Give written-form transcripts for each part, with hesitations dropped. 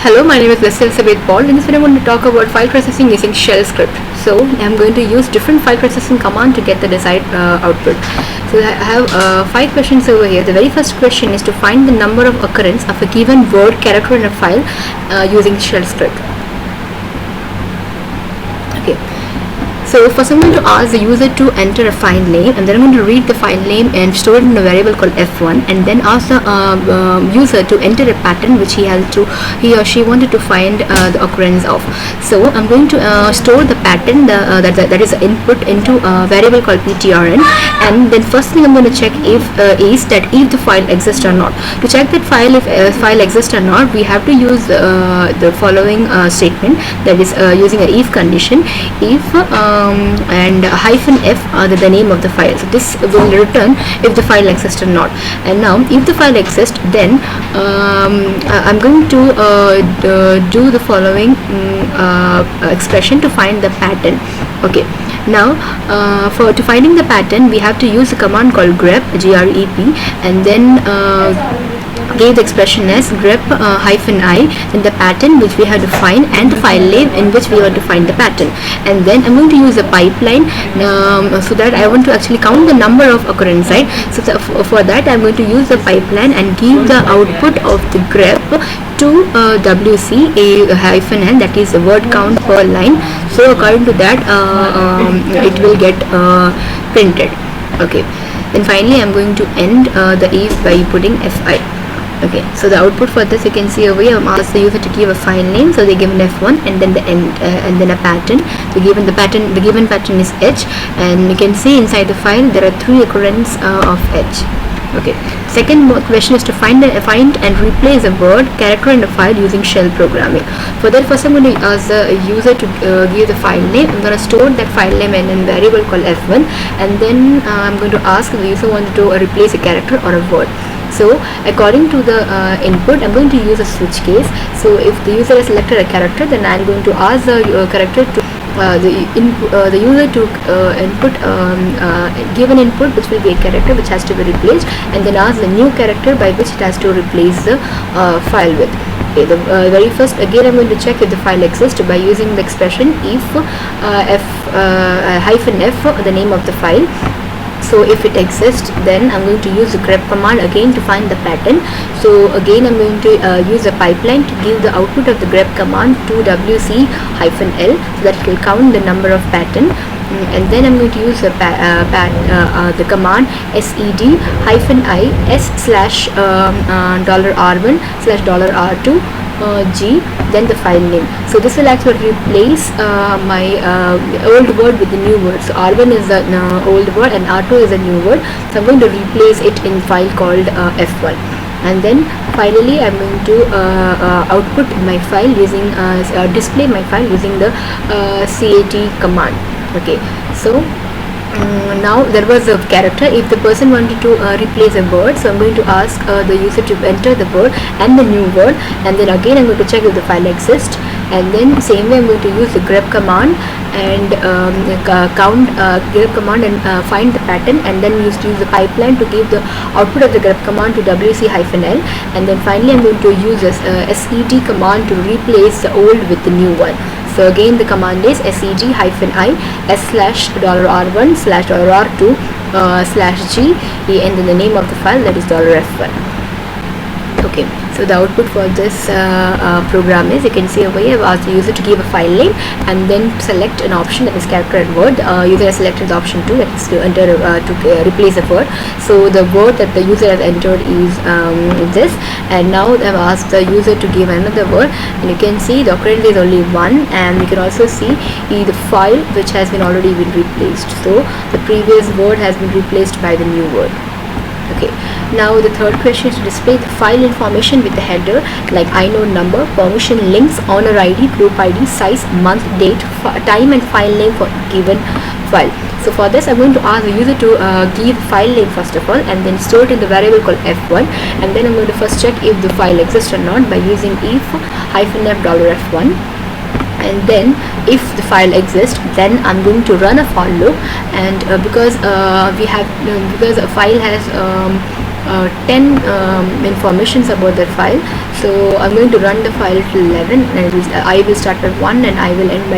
Hello, my name is Leslie Elizabeth Paul. In this video, I'm going to talk about file processing using shell script. So, I'm going to use different file processing command to get the desired output. So, I have 5 questions over here. The very first question is to find the number of occurrence of a given word character in a file using shell script. Okay. So first I'm going to ask the user to enter a file name, and then I'm going to read the file name and store it in a variable called f1, and then ask the user to enter a pattern which he or she wanted to find the occurrence of. So I'm going to store the pattern that is the input into a variable called ptrn, and then first thing I'm going to check if the file exists or not. To check that if file exists or not, we have to use the following statement, that is using an if condition. If and -f are the name of the file. So this will return if the file exists or not. And now if the file exists, then I'm going to do the following expression to find the pattern. Okay, now to finding the pattern, we have to use a command called grep, grep, and then give the expression as grep -i in the pattern which we have to find, and the file name in which we want to find the pattern. And then I'm going to use a pipeline so that I want to actually count the number of occurrence, right? So for that I'm going to use the pipeline and give the output of the grep to wc -n, that is the word count per line. So according to that it will get printed. Okay, then finally I'm going to end the if by putting fi. Okay, so the output for this, you can see over here, I'm asked the user to give a file name, so they given f1 and then the end and then a pattern. The given pattern is h, and you can see inside the file there are 3 occurrence of h. Okay, second question is to find and replace a word character in the file using shell programming. For that, first I'm going to ask the user to give the file name. I'm going to store that file name in a variable called f1, and then I'm going to ask the user wanted to replace a character or a word. So according to the input, I'm going to use a switch case. So if the user has selected a character, then I'm going to ask the character to the user to give an input which will be a character which has to be replaced, and then ask the new character by which it has to replace the file with. Okay, the very first, again I'm going to check if the file exists by using the expression if -f, the name of the file. So if it exists, then I'm going to use the grep command again to find the pattern. So again I'm going to use a pipeline to give the output of the grep command to wc -l, so that it will count the number of pattern. And then I'm going to use the command sed -i s/$r1/$r2 g, then the file name. So this will actually replace my old word with the new word. So r1 is the old word and r2 is a new word, so I'm going to replace it in file called f1. And then finally I'm going to output my file using display my file using the cat command. Okay, so now there was a character. If the person wanted to replace a word, so I'm going to ask the user to enter the word and the new word, and then again I'm going to check if the file exists, and then same way I'm going to use the grep command and count grep command and find the pattern, and then use the pipeline to give the output of the grep command to wc -l, and then finally I'm going to use this sed command to replace the old with the new one. So again the command is sed -i s/$r1/$r2 and then the name of the file, that is $f1. Okay, so the output for this program is, you can see over here, I've asked the user to give a file name and then select an option, that is character and word. User has selected the option 2, that is to enter replace a word. So the word that the user has entered is this, and now I've asked the user to give another word, and you can see the occurrence is only 1, and you can also see the file which has been already been replaced. So the previous word has been replaced by the new word. Okay, now the third question is to display the file information with the header like inode number, permission, links, owner id, group id, size, month, date, time, and file name for given file. So for this I'm going to ask the user to give file name first of all, and then store it in the variable called f1, and then I'm going to first check if the file exists or not by using if -f$f1. And then if the file exists, then I'm going to run a for loop, and because a file has 10 informations about the file. So I'm going to run the file till 11, and I will start at 1 and I will end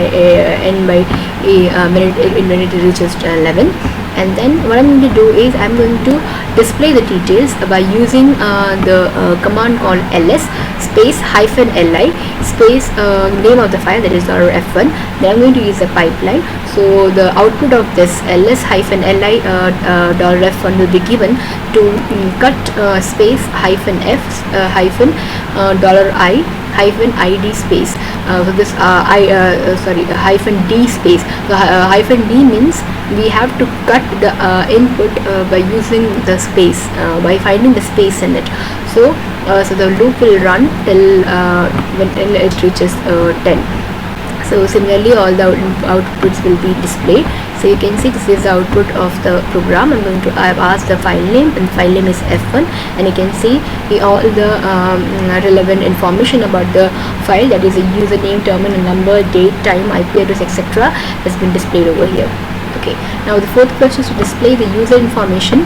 by a minute when it reaches 11. And then what I'm going to do is I'm going to display the details by using the command called ls space -li space name of the file, that is $f1. Then I'm going to use a pipeline. So the output of this ls -li $f1 will be given to cut space -f $i -id space. So this -d space. So -d means we have to cut the input by using the space, by finding the space in it. So the loop will run till it reaches 10. So similarly all the outputs will be displayed. So you can see this is the output of the program. I've asked the file name, and file name is f1, and you can see all the relevant information about the file, that is a username, terminal number, date, time, IP address, etc. has been displayed over here. Okay, now the fourth question is to display the user information,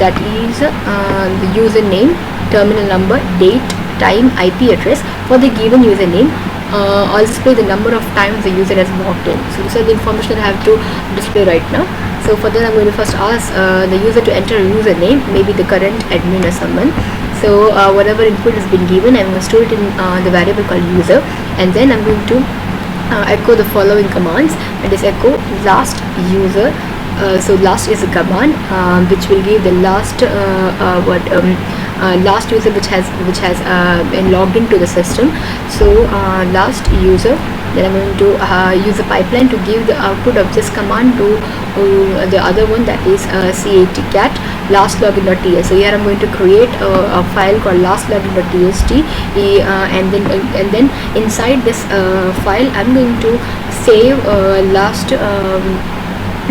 that is the username, terminal number, date, time, IP address for the given username. I'll display the number of times the user has logged in. So this is the information I have to display right now. So for that I'm going to first ask the user to enter a username, maybe the current admin or someone. So whatever input has been given, I'm going to store it in the variable called user, and then I'm going to echo the following commands, and is echo last user. So last is a command which will give the last last user which has been logged into the system. So last user. Then I'm going to use a pipeline to give the output of this command to the other one, that is cat last login.ts. So here I'm going to create a file called last-login.txt, and then inside this file I'm going to save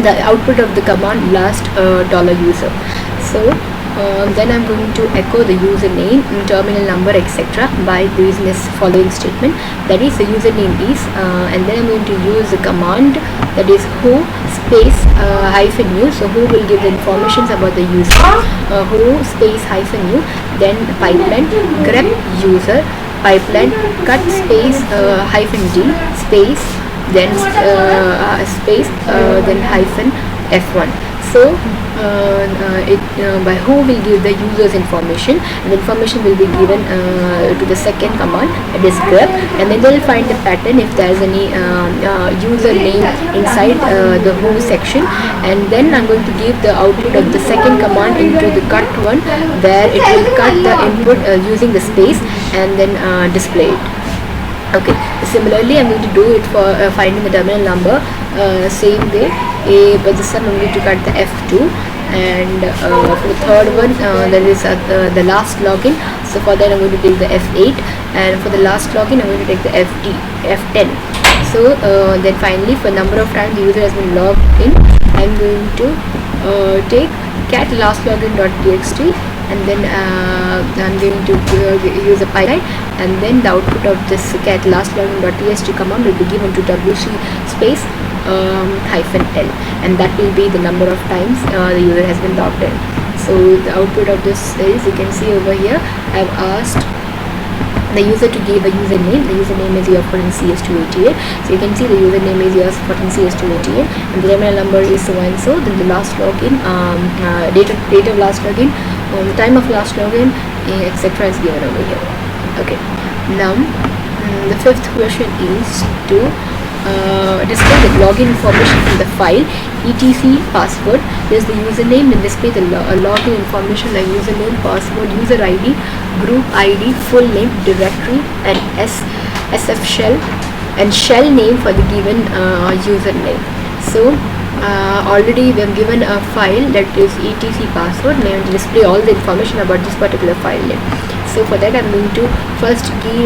the output of the command last $user. So then I'm going to echo the username, terminal number, etc. by using this following statement, that is the username is, and then I'm going to use the command, that is who space -u. So who will give the informations about the user, who space -u, then pipeline grep user, pipeline cut space -d space, then space then -f1. So by who will give the user's information, and the information will be given to the second command, that is grep, and then they will find the pattern if there is any user name inside the who section, and then I'm going to give the output of the second command into the cut one, where it will cut the input using the space and then display it. Okay, similarly I'm going to do it for finding the terminal number, same way, but this time I'm going to cut the f2, and for the third one there is the last login. So for that I'm going to take the f8, and for the last login I'm going to take the f10. So then finally, for number of times the user has been logged in, I'm going to take cat last login.txt, and then I'm going to use a pipeline, and then the output of this cat last login.txt command will be given to wc space -l, and that will be the number of times the user has been logged in. So the output of this is, you can see over here, I've asked the user to give a username. The username is yours for CS288. So you can see the username is yours for CS288, and the terminal number is so and so. Then the last login, date of last login, time of last login, etc. is given over here. Okay. Now the fifth question is to display the login information from the file, etc password. There's the username, and display the login information like username, password, user ID, group ID, full name, directory, and SF shell, and shell name for the given username. So already we have given a file, that is etc password, and I want to display all the information about this particular file name. So for that I'm going to first give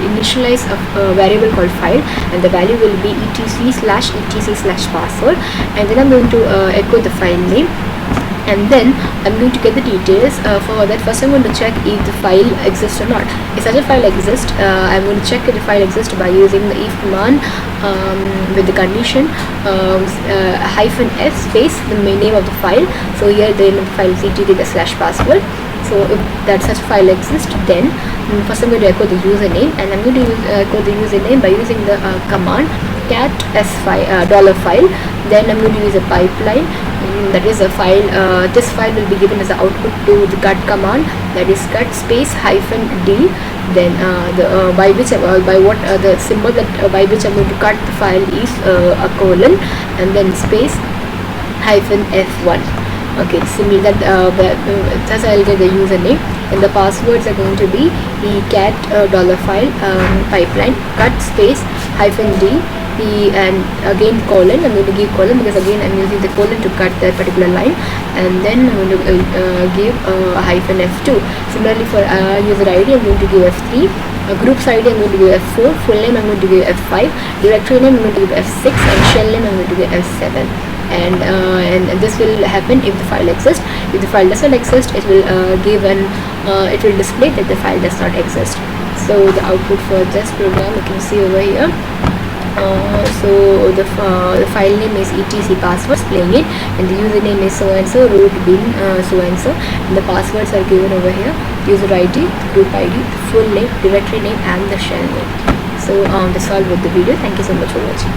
initialize a variable called file, and the value will be etc/password, and then I'm going to echo the file name, and then I'm going to get the details. For that, first I'm going to check if the file exists or not. If such a file exists, I'm going to check if the file exists by using the if command with the condition -f space the main name of the file. So here the name of the file is etc/password. So if that such file exists, then first I'm going to echo the username, and I'm going to echo the username by using the command cat s file $file. Then I'm going to use a pipeline, that is a file. This file will be given as an output to the cut command, that is cut space -d. Then by which the symbol that by which I'm going to cut the file is a colon, and then space -f1. Okay, similar that thus I'll get the username, and the passwords are going to be the cat $file pipeline cut space -d, and again colon. I'm going to give colon because again I'm using the colon to cut that particular line, and then I'm going to give -f2. Similarly for user ID, I'm going to give f3. Groups ID, I'm going to give f4. Full name, I'm going to give f5. Directory name, I'm going to give f6, and shell name, I'm going to give f7. And this will happen if the file exists. If the file does not exist, it will it will display that the file does not exist. So the output for this program you can see over here. So the file name is etc password, displaying it, and the username is so and so, root bin so and so, and the passwords are given over here: user ID, group ID, full name, directory name, and the shell name. So that's all with the video. Thank you so much for watching.